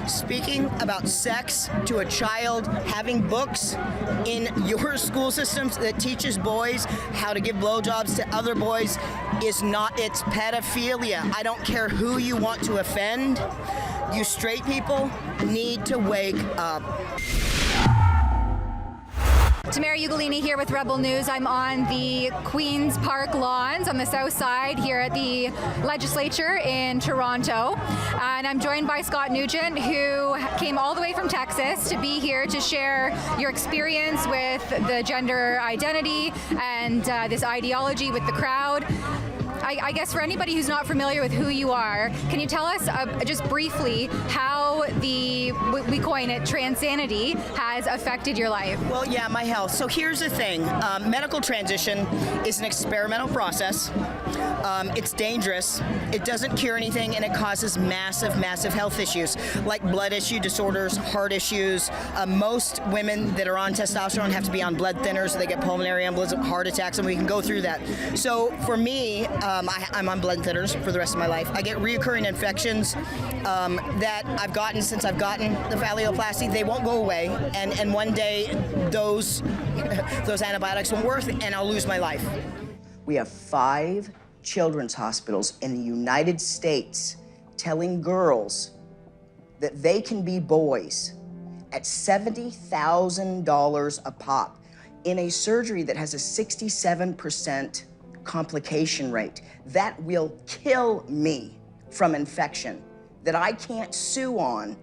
Speaking about sex to a child, having books in your school systems that teaches boys how to give blowjobs to other boys is not, it's pedophilia. I don't care who you want to offend. You straight people need to wake up. Tamara Ugolini here with Rebel News. I'm on the Queen's Park lawns on the south side here at the legislature in Toronto. And I'm joined by Scott Newgent, who came all the way from Texas to be here to share your experience with the gender identity and this ideology with the crowd. I guess for anybody who's not familiar with who you are, can you tell us just briefly how we coin it, transanity, has affected your life? Well, yeah, my health. So here's the thing. Medical transition is an experimental process. It's dangerous. It doesn't cure anything, and it causes massive, massive health issues like blood issue disorders, heart issues. Most women that are on testosterone have to be on blood thinners. They get pulmonary embolism, heart attacks, and we can go through that. So for me, I'm on blood thinners for the rest of my life. I get reoccurring infections that I've gotten since I've gotten the phalloplasty. They won't go away, and one day those antibiotics won't work, and I'll lose my life. We have 5 children's hospitals in the United States telling girls that they can be boys at $70,000 a pop in a surgery that has a 67% complication rate. That will kill me from infection that I can't sue on.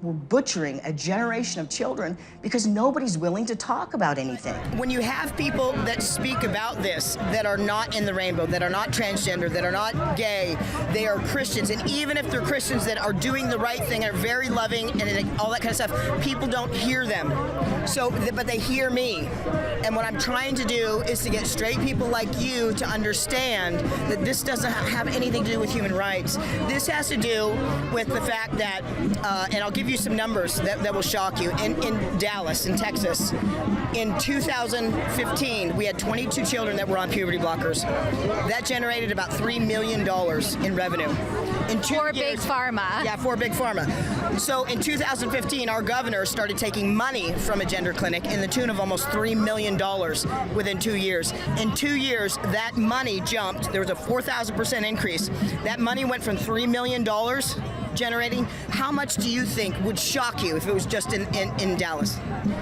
We're butchering a generation of children because nobody's willing to talk about anything. When you have people that speak about this, that are not in the rainbow, that are not transgender, that are not gay, they are Christians, and even if they're Christians that are doing the right thing, are very loving and all that kind of stuff, people don't hear them. So, but they hear me. And what I'm trying to do is to get straight people like you to understand that this doesn't have anything to do with human rights. This has to do with the fact that, and I'll give you some numbers that will shock you. In Dallas, in Texas, in 2015, we had 22 children that were on puberty blockers. That generated about $3 million in revenue. For Big Pharma. Yeah, for Big Pharma. So in 2015, our governor started taking money from a gender clinic in the tune of almost $3 million within 2 years. In 2 years, that money jumped. There was a 4,000% increase. That money went from $3 million generating. How much do you think would shock you if it was just in Dallas?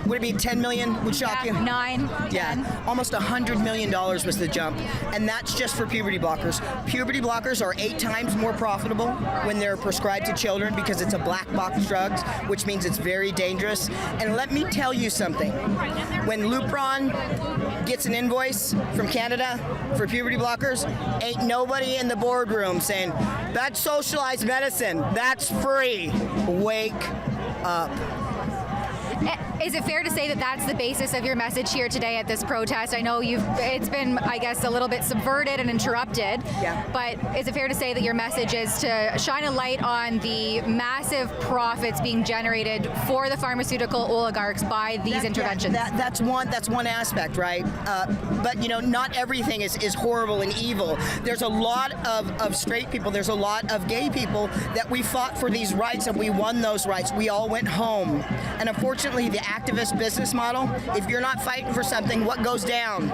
Would it be 10 million would shock you? 9, 10. Yeah, almost $100 million was the jump, and that's just for puberty blockers. Puberty blockers are 8 times more profitable when they're prescribed to children because it's a black box drug, which means it's very dangerous. And let me tell you something. When Lupron gets an invoice from Canada for puberty blockers, ain't nobody in the boardroom saying, that's socialized medicine, that's free. Wake up. Is it fair to say that that's the basis of your message here today at this protest? I know it's been, I guess, a little bit subverted and interrupted. Yeah. But is it fair to say that your message is to shine a light on the massive profits being generated for the pharmaceutical oligarchs by these interventions? Yeah, that's one aspect, right? But you know, not everything is horrible and evil. There's a lot of straight people. There's a lot of gay people that we fought for these rights and we won those rights. We all went home, and unfortunately, the activist business model, if you're not fighting for something, what goes down?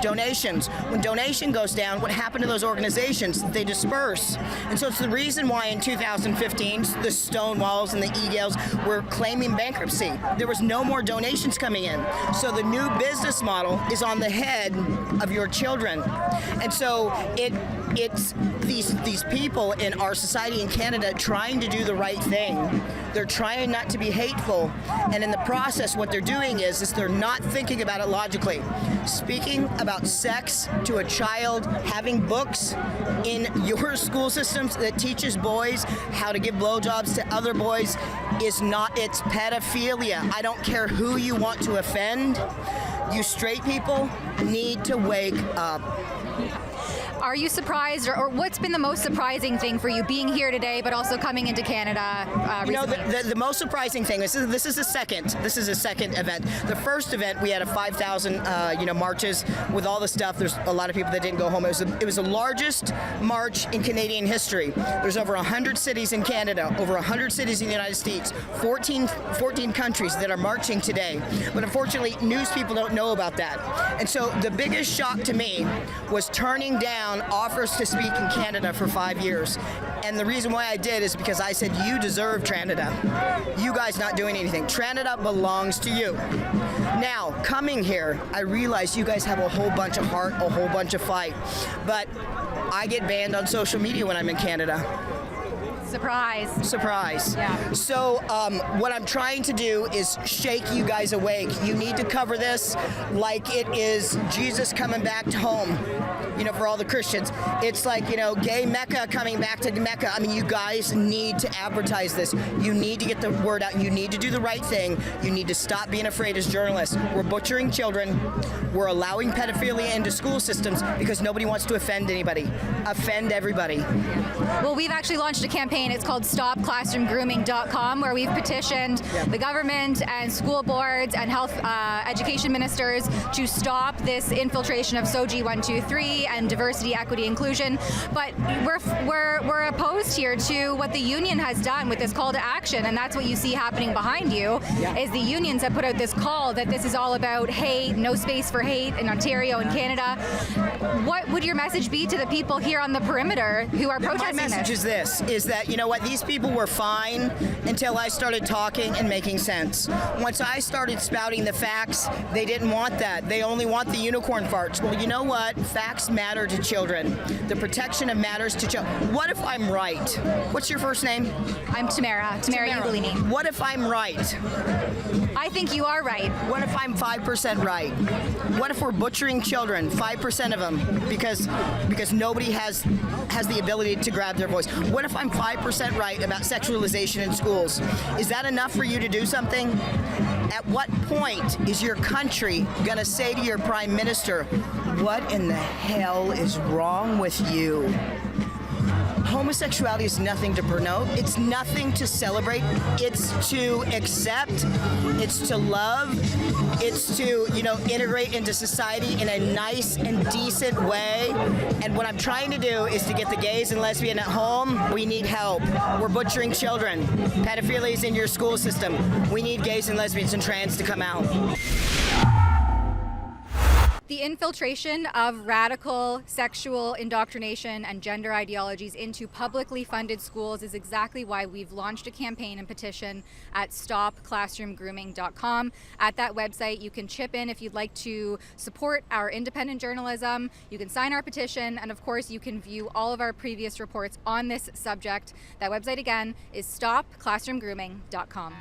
Donations. When donation goes down, what happened to those organizations? They disperse. And so it's the reason why in 2015, the Stonewalls and the E-Gales were claiming bankruptcy. There was no more donations coming in. So the new business model is on the head of your children. And so it's these people in our society in Canada trying to do the right thing. They're trying not to be hateful. And in the process, what they're doing is they're not thinking about it logically. Speaking about sex to a child, having books in your school systems that teaches boys how to give blowjobs to other boys is not, it's pedophilia. I don't care who you want to offend. You straight people need to wake up. Are you surprised, or what's been the most surprising thing for you being here today, but also coming into Canada recently? The most surprising thing, this is the second event. The first event, we had a 5,000 marches with all the stuff. There's a lot of people that didn't go home. It was the largest march in Canadian history. There's over 100 cities in Canada, over 100 cities in the United States, 14 countries that are marching today. But unfortunately, news people don't know about that. And so the biggest shock to me was turning down offers to speak in Canada for 5 years. And the reason why I did is because I said, you deserve Canada. You guys not doing anything. Canada belongs to you. Now, coming here, I realize you guys have a whole bunch of heart, a whole bunch of fight. But I get banned on social media when I'm in Canada. Surprise. Yeah. So what I'm trying to do is shake you guys awake. You need to cover this like it is Jesus coming back to home, for all the Christians. It's like, gay Mecca coming back to Mecca. I mean, you guys need to advertise this. You need to get the word out. You need to do the right thing. You need to stop being afraid as journalists. We're butchering children. We're allowing pedophilia into school systems because nobody wants to offend anybody. Offend everybody. Well, we've actually launched a campaign. It's called StopClassroomGrooming.com, where we've petitioned the government and school boards and health education ministers to stop this infiltration of SOGI 123 and diversity, equity, inclusion. But we're opposed here to what the union has done with this call to action, and that's what you see happening behind you. Is the unions have put out this call that this is all about hate, no space for hate in Ontario and Canada. What would your message be to the people here on the perimeter who are protesting this? My message is that, these people were fine until I started talking and making sense. Once I started spouting the facts, they didn't want that. They only want the unicorn farts. Well, you know what? Facts matter to children. The protection of matters to children. What if I'm right? What's your first name? I'm Tamara Ugolini. What if I'm right? I think you are right. What if I'm 5% right? What if we're butchering children, 5% of them, because nobody has the ability to grab their voice? What if I'm 5% right about sexualization in schools? Is that enough for you to do something? At what point is your country going to say to your prime minister, what in the hell is wrong with you? Homosexuality is nothing to promote. It's nothing to celebrate. It's to accept. It's to love. It's to, integrate into society in a nice and decent way. And what I'm trying to do is to get the gays and lesbian at home. We need help. We're butchering children. Pedophilia is in your school system. We need gays and lesbians and trans to come out. The infiltration of radical sexual indoctrination and gender ideologies into publicly funded schools is exactly why we've launched a campaign and petition at StopClassroomGrooming.com. At that website, you can chip in if you'd like to support our independent journalism. You can sign our petition, and of course, you can view all of our previous reports on this subject. That website again is StopClassroomGrooming.com.